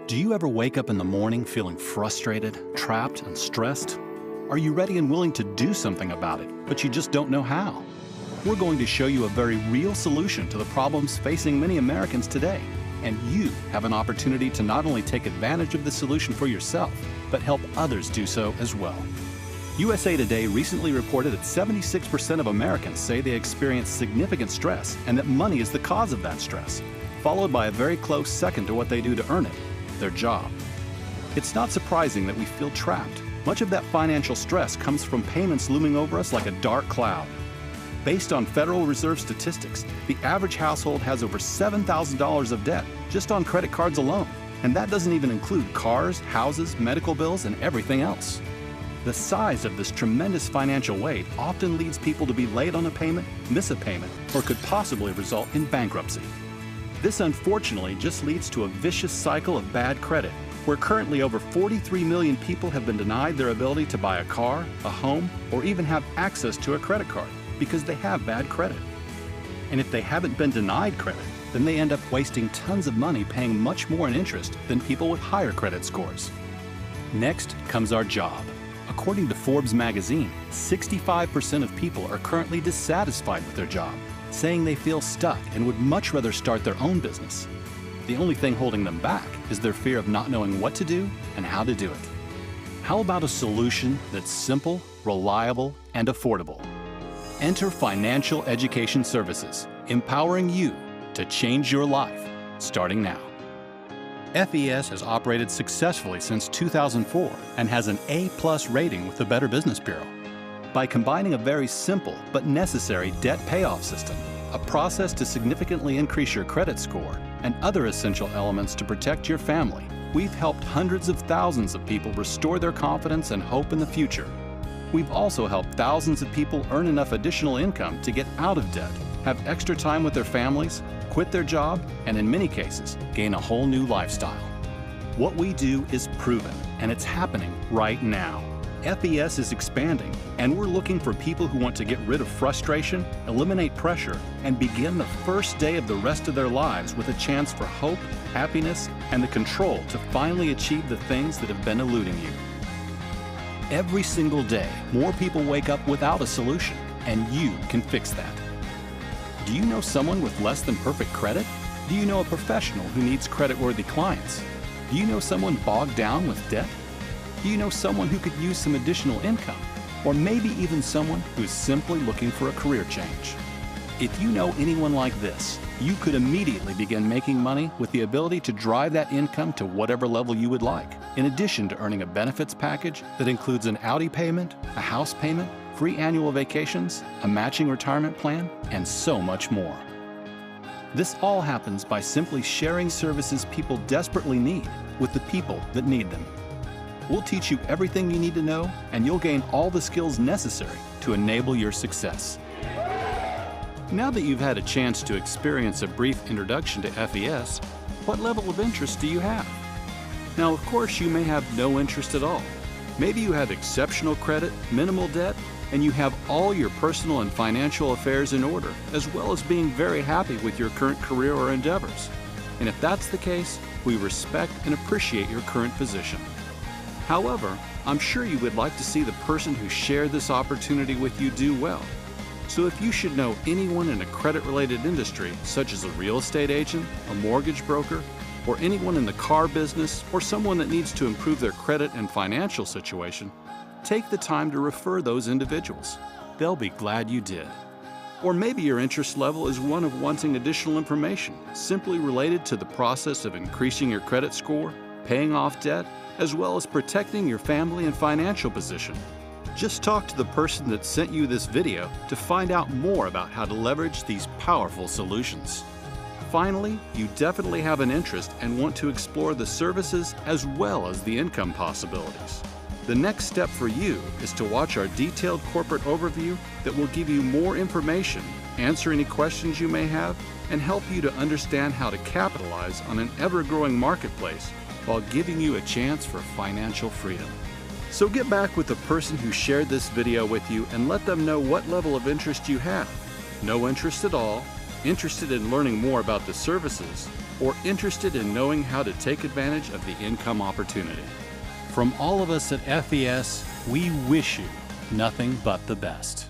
Do you ever wake up in the morning feeling frustrated, trapped, and stressed? Are you ready and willing to do something about it, but you just don't know how? We're going to show you a very real solution to the problems facing many Americans today. And you have an opportunity to not only take advantage of the solution for yourself, but help others do so as well. USA Today recently reported that 76% of Americans say they experience significant stress and that money is the cause of that stress, followed by a very close second to what they do to earn it, their job. It's not surprising that we feel trapped. Much of that financial stress comes from payments looming over us like a dark cloud. Based on Federal Reserve statistics, the average household has over $7,000 of debt just on credit cards alone, and that doesn't even include cars, houses, medical bills, and everything else. The size of this tremendous financial weight often leads people to be late on a payment, miss a payment, or could possibly result in bankruptcy. This unfortunately just leads to a vicious cycle of bad credit, where currently over 43 million people have been denied their ability to buy a car, a home, or even have access to a credit card because they have bad credit. And if they haven't been denied credit, then they end up wasting tons of money paying much more in interest than people with higher credit scores. Next comes our job. According to Forbes magazine, 65% of people are currently dissatisfied with their job, saying they feel stuck and would much rather start their own business. The only thing holding them back is their fear of not knowing what to do and how to do it. How about a solution that's simple, reliable, and affordable? Enter Financial Education Services, empowering you to change your life, starting now. FES has operated successfully since 2004 and has an A+ rating with the Better Business Bureau. By combining a very simple but necessary debt payoff system, a process to significantly increase your credit score, and other essential elements to protect your family, we've helped hundreds of thousands of people restore their confidence and hope in the future. We've also helped thousands of people earn enough additional income to get out of debt, have extra time with their families, quit their job, and in many cases, gain a whole new lifestyle. What we do is proven, and it's happening right now. FES is expanding, and we're looking for people who want to get rid of frustration, eliminate pressure, and begin the first day of the rest of their lives with a chance for hope, happiness, and the control to finally achieve the things that have been eluding you. Every single day, more people wake up without a solution, and you can fix that. Do you know someone with less than perfect credit? Do you know a professional who needs credit-worthy clients? Do you know someone bogged down with debt? Do you know someone who could use some additional income? Or maybe even someone who's simply looking for a career change? If you know anyone like this, you could immediately begin making money with the ability to drive that income to whatever level you would like, in addition to earning a benefits package that includes an Audi payment, a house payment, free annual vacations, a matching retirement plan, and so much more. This all happens by simply sharing services people desperately need with the people that need them. We'll teach you everything you need to know, and you'll gain all the skills necessary to enable your success. Now that you've had a chance to experience a brief introduction to FES, what level of interest do you have? Now, of course, you may have no interest at all. Maybe you have exceptional credit, minimal debt, and you have all your personal and financial affairs in order, as well as being very happy with your current career or endeavors. And if that's the case, we respect and appreciate your current position. However, I'm sure you would like to see the person who shared this opportunity with you do well. So if you should know anyone in a credit-related industry, such as a real estate agent, a mortgage broker, or anyone in the car business, or someone that needs to improve their credit and financial situation, take the time to refer those individuals. They'll be glad you did. Or maybe your interest level is one of wanting additional information, simply related to the process of increasing your credit score, paying off debt, as well as protecting your family and financial position. Just talk to the person that sent you this video to find out more about how to leverage these powerful solutions. Finally, you definitely have an interest and want to explore the services as well as the income possibilities. The next step for you is to watch our detailed corporate overview that will give you more information, answer any questions you may have, and help you to understand how to capitalize on an ever-growing marketplace while giving you a chance for financial freedom. So get back with the person who shared this video with you and let them know what level of interest you have. No interest at all, interested in learning more about the services, or interested in knowing how to take advantage of the income opportunity. From all of us at FES, we wish you nothing but the best.